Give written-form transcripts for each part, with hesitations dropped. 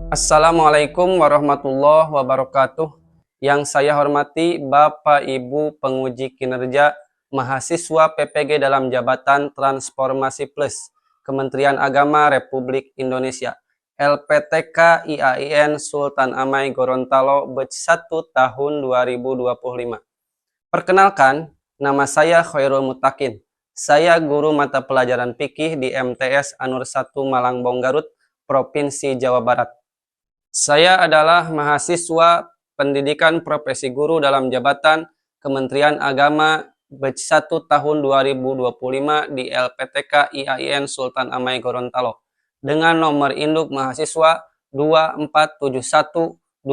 Assalamualaikum warahmatullahi wabarakatuh. Yang saya hormati Bapak Ibu penguji kinerja mahasiswa PPG dalam Jabatan Transformasi Plus Kementerian Agama Republik Indonesia LPTK IAIN Sultan Amai Gorontalo Batch 1 tahun 2025. Perkenalkan, nama saya Khairul Mutakin. Saya guru mata pelajaran fikih di MTS Anur 1 Malangbong Garut, Provinsi Jawa Barat. Saya adalah mahasiswa pendidikan profesi guru dalam jabatan Kementerian Agama Batch 1 tahun 2025 di LPTK IAIN Sultan Amai Gorontalo dengan nomor induk mahasiswa 24712505565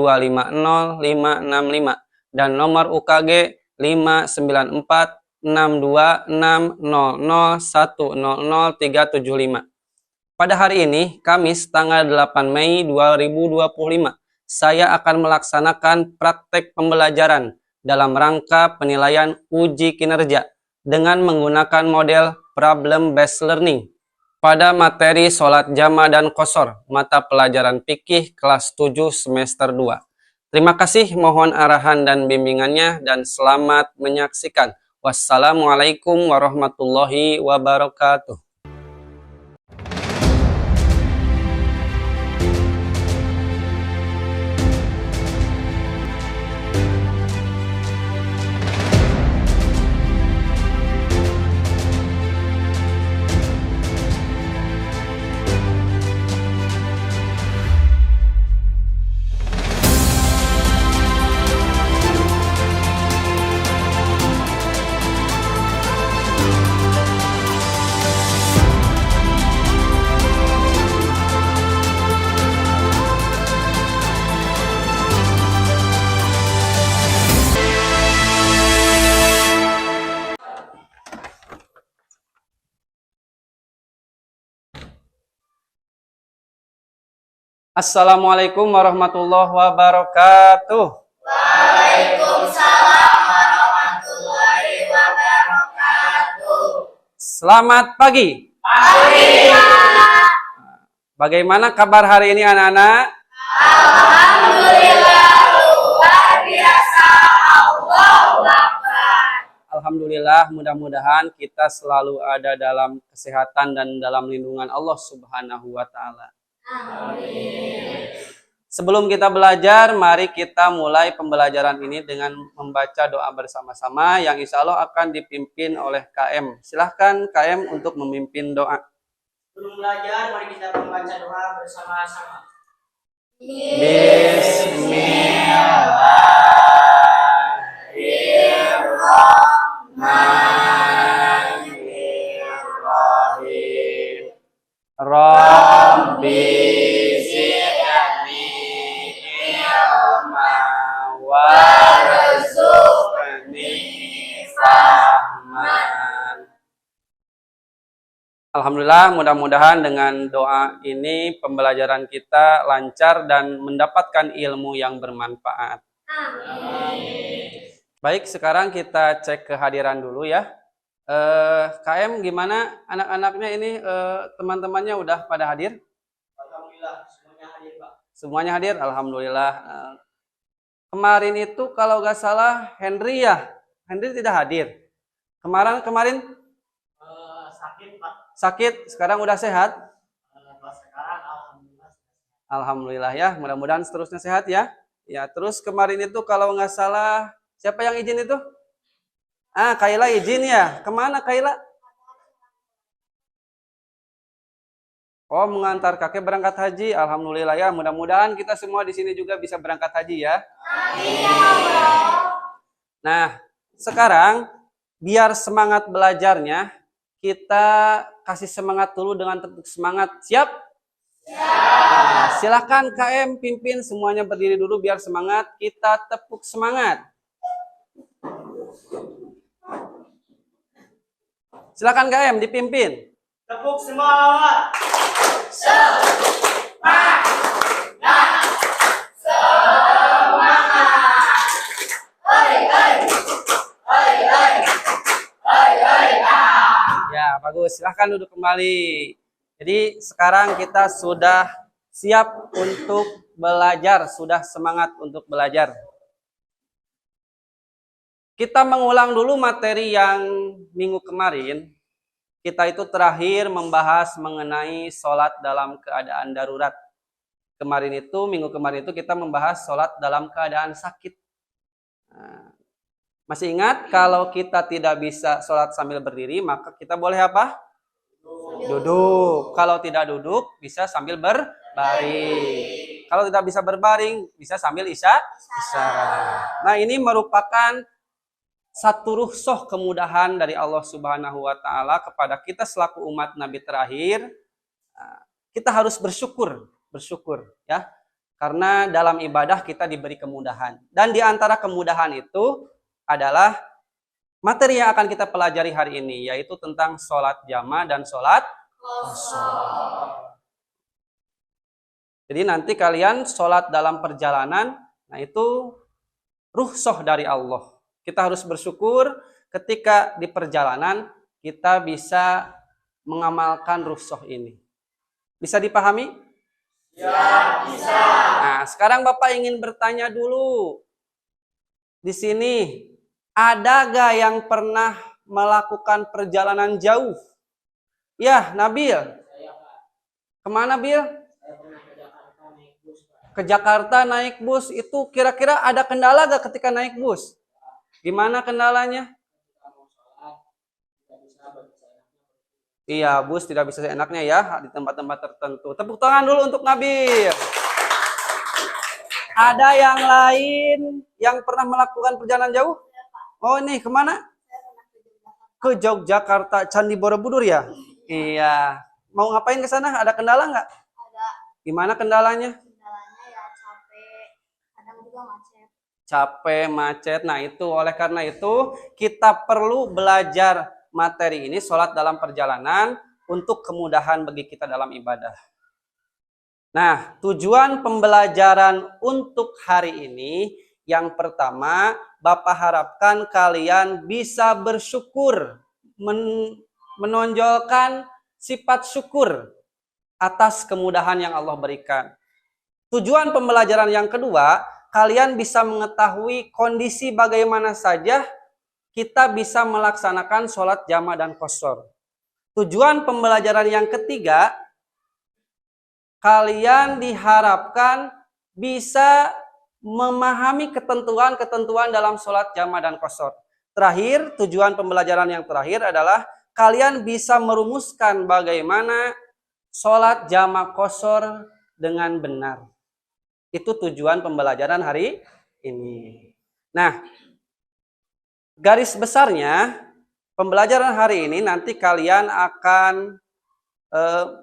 dan nomor UKG 594626001000375. Pada hari ini, Kamis tanggal 8 Mei 2025, saya akan melaksanakan praktek pembelajaran dalam rangka penilaian uji kinerja dengan menggunakan model problem based learning pada materi sholat jamaah dan qashar, mata pelajaran fikih kelas 7 semester 2. Terima kasih, mohon arahan dan bimbingannya dan selamat menyaksikan. Wassalamualaikum warahmatullahi wabarakatuh. Assalamualaikum warahmatullahi wabarakatuh. Waalaikumsalam warahmatullahi wabarakatuh. Selamat pagi. Pagi. Bagaimana kabar hari ini anak-anak? Alhamdulillah luar biasa. Allahu Akbar. Alhamdulillah, mudah-mudahan kita selalu ada dalam kesehatan dan dalam lindungan Allah Subhanahu wa Ta'ala. Amin. Sebelum kita belajar, mari kita mulai pembelajaran ini dengan membaca doa bersama-sama yang insya Allah akan dipimpin oleh KM. Silahkan KM untuk memimpin doa. Sebelum belajar, mari kita membaca doa bersama-sama. Bismillahirrahmanirrahim. Rabbi zidni ilma warzuqni fahman. Alhamdulillah, mudah-mudahan dengan doa ini pembelajaran kita lancar dan mendapatkan ilmu yang bermanfaat. Amin. Baik, sekarang kita cek kehadiran dulu ya. KM gimana anak-anaknya ini, teman-temannya udah pada hadir? Alhamdulillah, semuanya hadir, Pak. Semuanya hadir, alhamdulillah. Kemarin itu kalau nggak salah Henry ya, Henry tidak hadir. Kemarin Sakit, Pak. sakit, sekarang udah sehat. Sekarang alhamdulillah. Alhamdulillah ya, mudah-mudahan seterusnya sehat ya. Ya, terus kemarin itu kalau nggak salah siapa yang izin itu? Kaila izin ya. Kemana Kaila? Oh, mengantar kakek berangkat haji. Alhamdulillah ya. Mudah-mudahan kita semua di sini juga bisa berangkat haji ya. Amin ya Allah. Nah, sekarang biar semangat belajarnya, kita kasih semangat dulu dengan tepuk semangat. Siap? Nah, silakan KM pimpin, semuanya berdiri dulu biar semangat. Kita tepuk semangat. Silakan KM dipimpin. Tepuk semangat. Ya, bagus. Silahkan duduk kembali. Jadi sekarang kita sudah siap untuk belajar? Sudah semangat untuk belajar? Kita mengulang dulu materi yang minggu kemarin. Kita itu terakhir membahas mengenai sholat dalam keadaan darurat. Minggu kemarin itu kita membahas sholat dalam keadaan sakit. Nah, masih ingat kalau kita tidak bisa sholat sambil berdiri, maka kita boleh apa? Duduk. Kalau tidak duduk, bisa sambil berbaring. Kalau tidak bisa berbaring, bisa sambil isyarat. Nah, ini merupakan satu rukhsah kemudahan dari Allah Subhanahu wa taala kepada kita selaku umat Nabi terakhir. Kita harus bersyukur ya. Karena dalam ibadah kita diberi kemudahan. Dan di antara kemudahan itu adalah materi yang akan kita pelajari hari ini, yaitu tentang sholat jama dan sholat kosor. Jadi nanti kalian sholat dalam perjalanan, nah itu rukhsah dari Allah. Kita harus bersyukur ketika di perjalanan kita bisa mengamalkan rukhsah ini. Bisa dipahami? Ya, bisa. Nah, sekarang Bapak ingin bertanya dulu. Di sini, ada gak yang pernah melakukan perjalanan jauh? Ya, Nabil. Kemana, Bil? Ke Jakarta naik bus. Itu kira-kira ada kendala gak ketika naik bus? Gimana kendalanya? Iya, bus tidak bisa seenaknya ya di tempat-tempat tertentu. Tepuk tangan dulu untuk Nabil. Ada yang lain yang pernah melakukan perjalanan jauh? Oh, ini kemana? Ke Yogyakarta, Candi Borobudur ya? Iya. Mau ngapain ke sana? Ada kendala nggak? Ada. Gimana kendalanya? Kendalanya ya capek, kadang juga macet. Capek, macet. Nah, itu oleh karena itu kita perlu belajar materi ini, sholat dalam perjalanan, untuk kemudahan bagi kita dalam ibadah. Nah, tujuan pembelajaran untuk hari ini, yang pertama, Bapak harapkan kalian bisa bersyukur, menonjolkan sifat syukur atas kemudahan yang Allah berikan. Tujuan pembelajaran yang kedua, kalian bisa mengetahui kondisi bagaimana saja kita bisa melaksanakan sholat jama dan qashar. Tujuan pembelajaran yang ketiga, kalian diharapkan bisa memahami ketentuan-ketentuan dalam sholat jama dan qashar. Terakhir, tujuan pembelajaran yang terakhir adalah kalian bisa merumuskan bagaimana sholat jama qashar dengan benar. Itu tujuan pembelajaran hari ini. Nah, garis besarnya, pembelajaran hari ini nanti kalian akan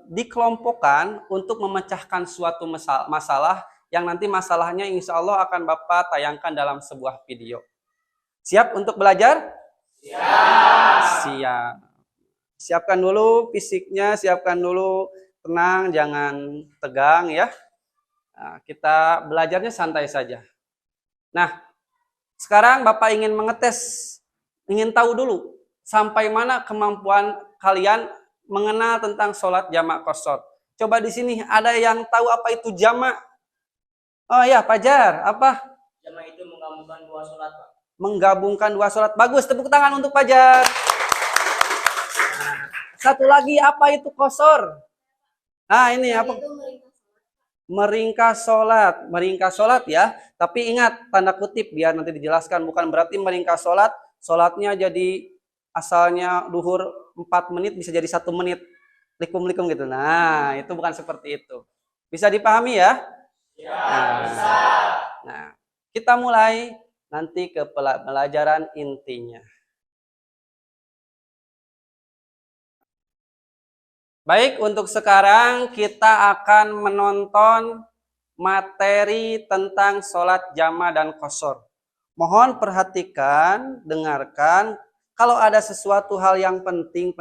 dikelompokkan untuk memecahkan suatu masalah yang nanti masalahnya insya Allah akan Bapak tayangkan dalam sebuah video. Siap untuk belajar? Siap. Siapkan dulu fisiknya, siapkan dulu, tenang, jangan tegang ya. Nah, kita belajarnya santai saja. Nah, sekarang Bapak ingin mengetes, ingin tahu dulu sampai mana kemampuan kalian mengenal tentang sholat jamak qashar. Coba di sini ada yang tahu apa itu jamak? Oh ya, Fajar, apa? Jamak itu menggabungkan dua sholat, Pak. Menggabungkan dua sholat. Bagus, tepuk tangan untuk Fajar. Nah, satu lagi, apa itu qashar? Nah, ini apa? Meringkas sholat. Meringkas sholat ya. Tapi ingat, tanda kutip biar nanti dijelaskan. Bukan berarti meringkas sholat, sholatnya jadi asalnya duhur 4 menit bisa jadi 1 menit. Likum-likum gitu. Nah, itu bukan seperti itu. Bisa dipahami ya? Ya, bisa. Nah, kita mulai nanti ke pelajaran intinya. Baik, untuk sekarang kita akan menonton materi tentang sholat jama dan qashar. Mohon perhatikan, dengarkan. Kalau ada sesuatu hal yang penting,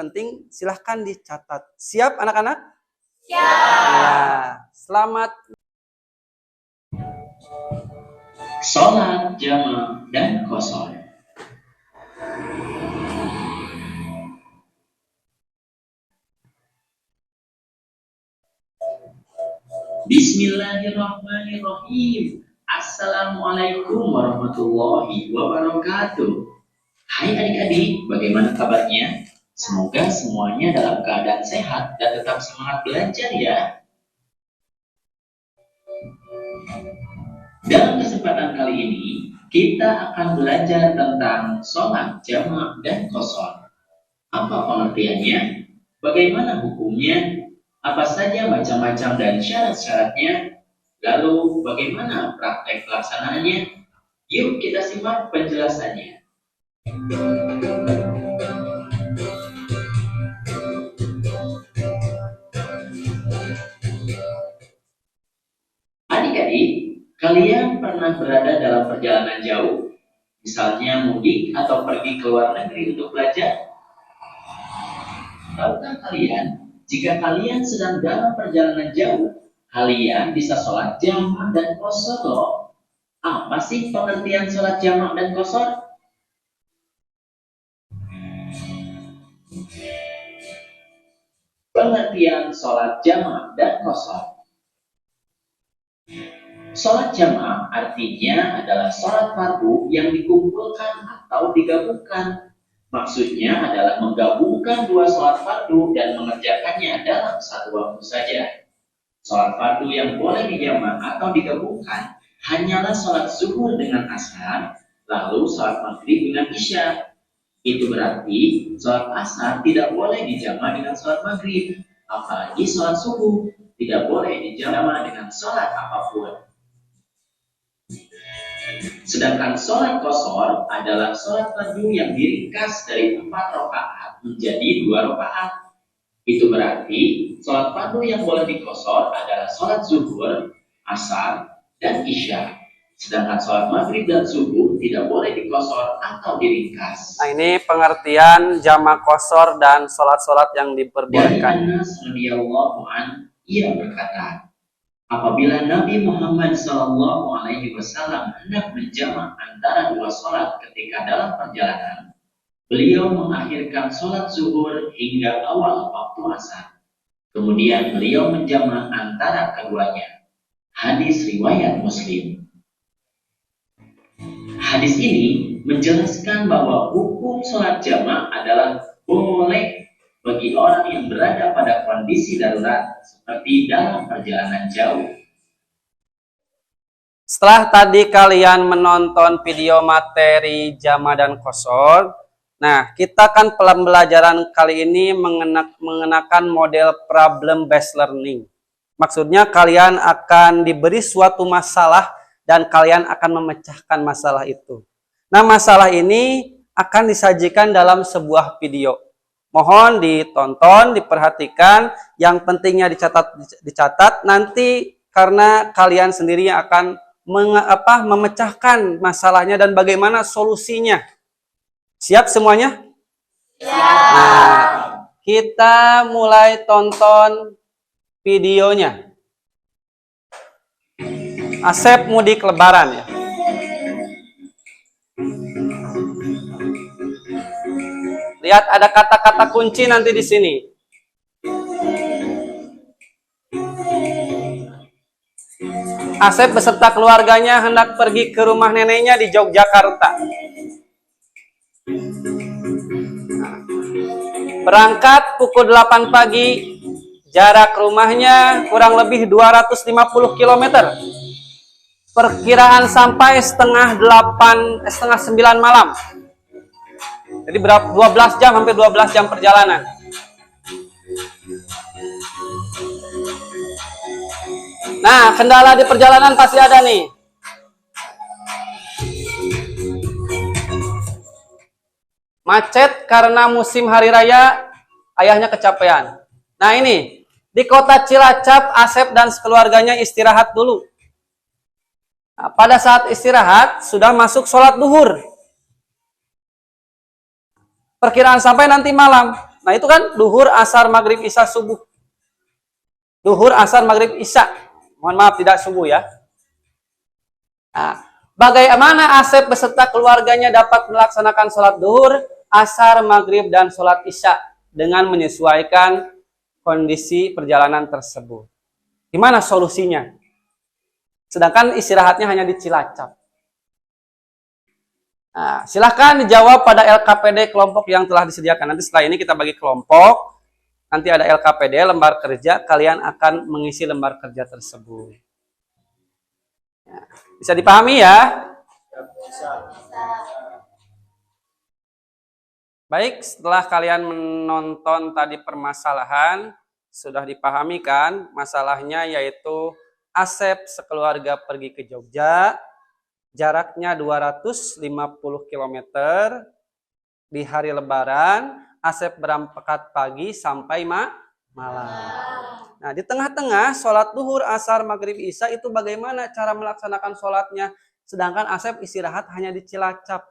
silahkan dicatat. Siap anak-anak? Siap. Ya, selamat. Sholat jama dan qashar. Bismillahirrahmanirrahim. Assalamualaikum warahmatullahi wabarakatuh. Hai adik-adik, bagaimana kabarnya? Semoga semuanya dalam keadaan sehat dan tetap semangat belajar ya. Dalam kesempatan kali ini, kita akan belajar tentang sholat jamak dan qashar. Apa pengertiannya? Bagaimana hukumnya? Apa saja macam-macam dan syarat-syaratnya? Lalu bagaimana praktek pelaksanaannya? Yuk kita simak penjelasannya. Adik-adik, kalian pernah berada dalam perjalanan jauh? Misalnya mudik atau pergi ke luar negeri untuk belajar? Tahukah kalian, jika kalian sedang dalam perjalanan jauh, kalian bisa sholat jamak dan qashar loh. Apa sih pengertian sholat jamak dan qashar? Pengertian sholat jamak dan qashar. Sholat jamak artinya adalah sholat fardu yang dikumpulkan atau digabungkan. Maksudnya adalah menggabungkan dua sholat fardu dan mengerjakannya dalam satu waktu saja. Sholat fardu yang boleh dijamak atau digabungkan hanyalah sholat zuhur dengan asar, lalu sholat maghrib dengan isya. Itu berarti sholat asar tidak boleh dijamak dengan sholat maghrib, apalagi sholat subuh tidak boleh dijamak dengan sholat apapun. Sedangkan sholat qashar adalah sholat fardu yang diringkas dari 4 rakaat menjadi 2 rakaat. Itu berarti sholat fardu yang boleh diqashar adalah sholat zuhur, asar, dan isya. Sedangkan sholat maghrib dan subuh tidak boleh diqashar atau diringkas. Nah, ini pengertian jamak qashar dan sholat-sholat yang Dari diperbolehkan. Anas radhiyallahu an, ia berkata, apabila Nabi Muhammad SAW hendak menjamak antara dua sholat ketika dalam perjalanan, beliau mengakhirkan sholat zuhur hingga awal waktu asar. Kemudian beliau menjamak antara keduanya. Hadis riwayat Muslim. Hadis ini menjelaskan bahwa hukum sholat jamak adalah boleh bagi orang yang berada pada kondisi darurat seperti dalam perjalanan jauh. Setelah tadi kalian menonton video materi jamak dan qashar, nah kita kan pembelajaran kali ini mengenakan model problem based learning. Maksudnya kalian akan diberi suatu masalah dan kalian akan memecahkan masalah itu. Nah, masalah ini akan disajikan dalam sebuah video. Mohon ditonton, diperhatikan, yang pentingnya dicatat nanti karena kalian sendiri yang akan memecahkan masalahnya dan bagaimana solusinya. Siap semuanya? Nah, kita mulai tonton videonya. Asep mudik lebaran ya. Lihat ada kata-kata kunci nanti di sini. Asep beserta keluarganya hendak pergi ke rumah neneknya di Yogyakarta. Berangkat pukul 8 pagi, jarak rumahnya kurang lebih 250 km. Perkiraan sampai setengah 9 malam. Jadi berapa? 12 jam, hampir 12 jam perjalanan. Nah, kendala di perjalanan pasti ada nih. Macet karena musim hari raya, ayahnya kecapean. Nah ini, di kota Cilacap, Asep dan keluarganya istirahat dulu. Nah, pada saat istirahat, sudah masuk sholat duhur. Perkiraan sampai nanti malam. Nah itu kan duhur, asar, maghrib, isya, subuh. Duhur, asar, maghrib, isya. Mohon maaf tidak subuh ya. Nah, bagaimana Asep beserta keluarganya dapat melaksanakan sholat duhur, asar, maghrib, dan sholat isya dengan menyesuaikan kondisi perjalanan tersebut. Gimana solusinya? Sedangkan istirahatnya hanya di Cilacap. Nah, silahkan dijawab pada LKPD kelompok yang telah disediakan. Nanti setelah ini kita bagi kelompok. Nanti ada LKPD, lembar kerja. Kalian akan mengisi lembar kerja tersebut. Ya, bisa dipahami ya? Baik, setelah kalian menonton tadi permasalahan, sudah dipahami kan masalahnya, yaitu Asep sekeluarga pergi ke Jogja, jaraknya 250 km, di hari Lebaran, Asep berangkat pagi sampai malam. Nah, di tengah-tengah sholat duhur, asar, maghrib, isya itu bagaimana cara melaksanakan sholatnya? Sedangkan Asep istirahat hanya di Cilacap.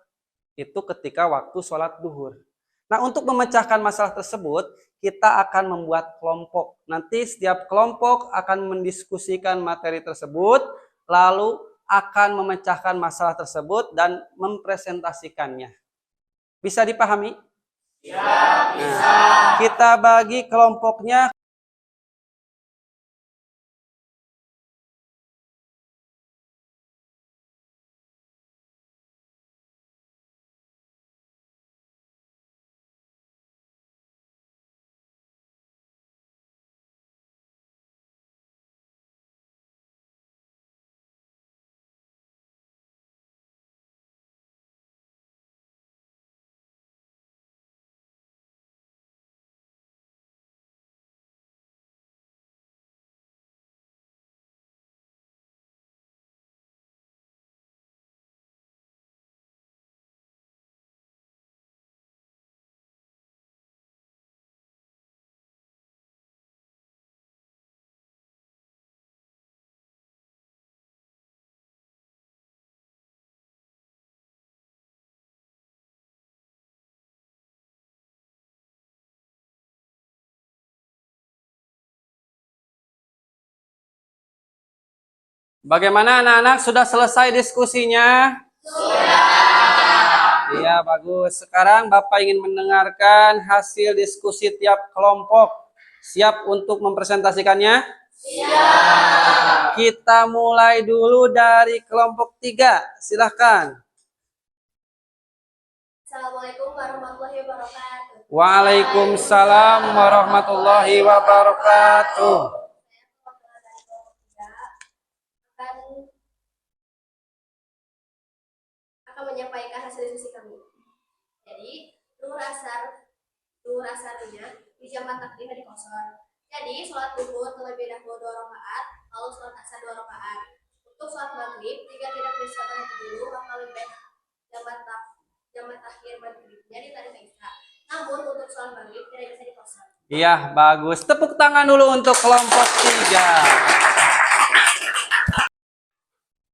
Itu ketika waktu sholat duhur. Nah, untuk memecahkan masalah tersebut, kita akan membuat kelompok. Nanti setiap kelompok akan mendiskusikan materi tersebut, lalu akan memecahkan masalah tersebut dan mempresentasikannya. Bisa dipahami? Ya, bisa. Nah, kita bagi kelompoknya. Bagaimana anak-anak, sudah selesai diskusinya? Sudah. Iya, bagus. Sekarang Bapak ingin mendengarkan hasil diskusi tiap kelompok. Siap untuk mempresentasikannya? Siap. Kita mulai dulu dari kelompok 3. Silahkan. Assalamualaikum warahmatullahi wabarakatuh. Waalaikumsalam warahmatullahi wabarakatuh. Akan menyampaikan hasil diskusi kami. Jadi, duhur asarnya di jam 4 takdim di kosor. Jadi, sholat duhur terlebih dahulu 2 rakaat, lalu sholat asar 2 rakaat. Untuk sholat maghrib, jika tidak bisa terhenti dulu, maka lebih baik jamat akhir maghribnya ditarik ke isya. Namun, untuk sholat maghrib tidak bisa dikosor. Iya, bagus. Tepuk tangan dulu untuk kelompok 3.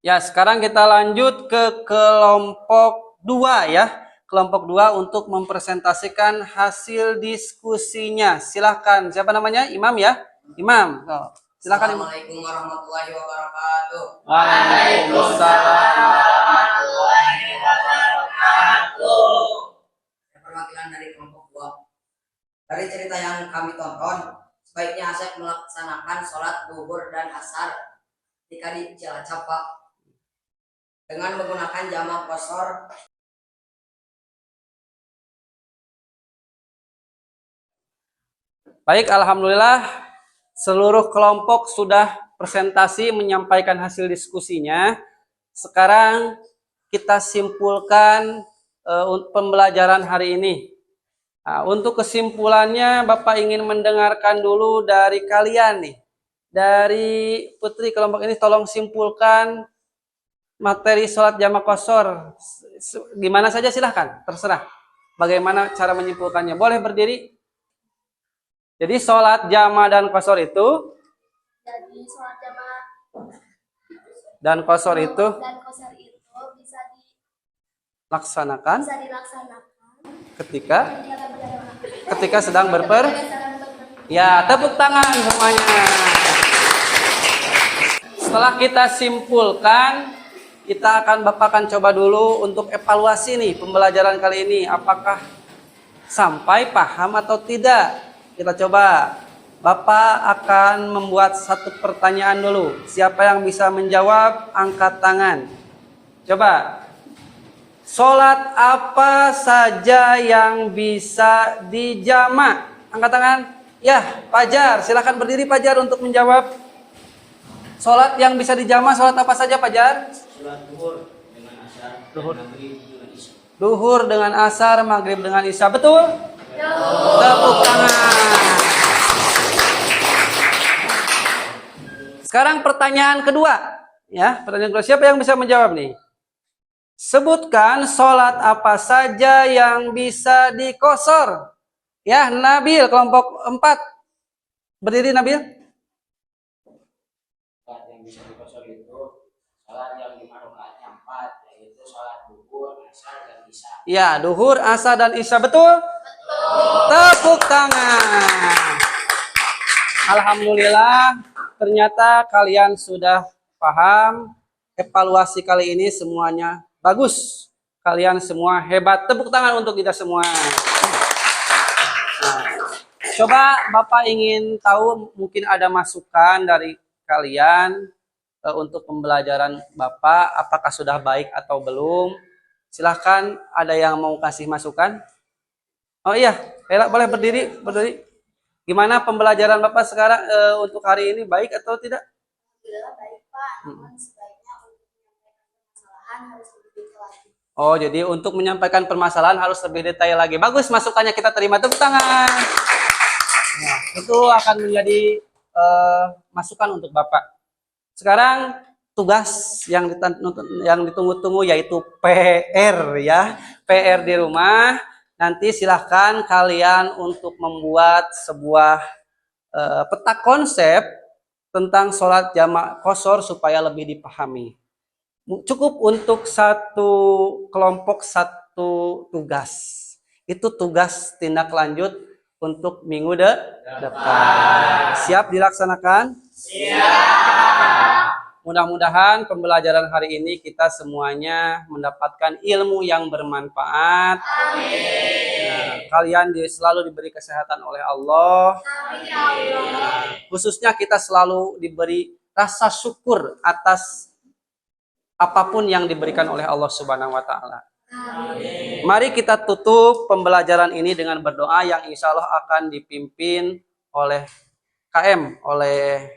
Ya, sekarang kita lanjut ke kelompok 2 ya. Kelompok 2 untuk mempresentasikan hasil diskusinya. Silahkan. Siapa namanya? Imam ya? Imam. Oh, silahkan. Assalamualaikum warahmatullahi wabarakatuh. Waalaikumsalam warahmatullahi wabarakatuh. Perwakilan dari kelompok 2. Dari cerita yang kami tonton, sebaiknya Asep melaksanakan sholat duhur dan asar jika di Cilacap, Pak, dengan menggunakan jamak kosor. Baik, alhamdulillah seluruh kelompok sudah presentasi menyampaikan hasil diskusinya. Sekarang kita simpulkan pembelajaran hari ini. Nah, untuk kesimpulannya Bapak ingin mendengarkan dulu dari kalian nih. Dari Putri kelompok ini, tolong simpulkan materi sholat jamak kosor. Gimana saja silahkan, terserah. Bagaimana cara menyimpulkannya? Boleh berdiri. Jadi sholat jamak dan kosor itu. Jadi sholat jamak Dan kosor itu bisa dilaksanakan ketika ketika sedang Ya, tepuk tangan semuanya. Setelah kita simpulkan, Bapak akan coba dulu untuk evaluasi nih pembelajaran kali ini. Apakah sampai paham atau tidak? Kita coba. Bapak akan membuat satu pertanyaan dulu. Siapa yang bisa menjawab, angkat tangan. Coba. Sholat apa saja yang bisa dijamak? Angkat tangan. Ya, Fajar. Silakan berdiri Fajar untuk menjawab. Sholat yang bisa dijamak, sholat apa saja Fajar? Sholat duhur dengan asar, Duhur. maghrib dengan isya. Duhur dengan asar, maghrib dengan isya. Betul? Tepuk tangan. Sekarang pertanyaan kedua. Ya, pertanyaan kedua. Siapa yang bisa menjawab nih? Sebutkan sholat apa saja yang bisa dikosor. Ya, Nabil, kelompok 4. Berdiri Nabil. Sholat yang bisa dikosor itu sholat yang 5 rakaatnya 4, yaitu sholat duhur, asar, dan isya. Ya, duhur, asar, dan isya. Betul? Tepuk tangan. Alhamdulillah, ternyata kalian sudah paham. Evaluasi kali ini semuanya bagus. Kalian semua hebat. Tepuk tangan untuk kita semua. Nah, coba Bapak ingin tahu, mungkin ada masukan dari kalian untuk pembelajaran Bapak. Apakah sudah baik atau belum? Silahkan, ada yang mau kasih masukan? Oh iya, Ella boleh berdiri. Gimana pembelajaran Bapak sekarang untuk hari ini, baik atau tidak? Alhamdulillah baik Pak, namun sebaiknya untuk menyampaikan permasalahan harus lebih detail lagi. Oh, jadi untuk menyampaikan permasalahan harus lebih detail lagi. Bagus, masukannya kita terima. Tepuk tangan. Nah, itu akan menjadi masukan untuk Bapak. Sekarang tugas yang ditunggu-tunggu yaitu PR ya. PR di rumah. Nanti silahkan kalian untuk membuat sebuah peta konsep tentang sholat jamak qashar supaya lebih dipahami. Cukup untuk satu kelompok satu tugas. Itu tugas tindak lanjut untuk minggu depan. Siap dilaksanakan? Mudah-mudahan pembelajaran hari ini kita semuanya mendapatkan ilmu yang bermanfaat. Nah, kalian selalu diberi kesehatan oleh Allah. Khususnya kita selalu diberi rasa syukur atas apapun yang diberikan oleh Allah Subhanahu wa taala. Mari kita tutup pembelajaran ini dengan berdoa yang insya Allah akan dipimpin oleh KM, oleh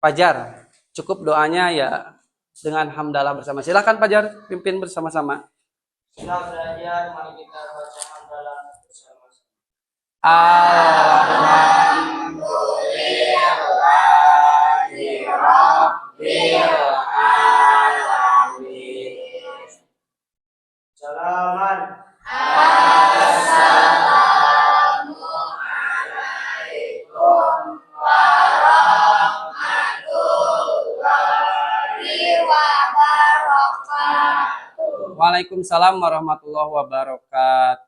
Fajar. Cukup doanya ya dengan hamdalah bersama. Silakan Fajar pimpin bersama-sama. Setelah belajar, mari kita baca hamdalah bersama-sama. Salaman. Waalaikumsalam warahmatullahi wabarakatuh.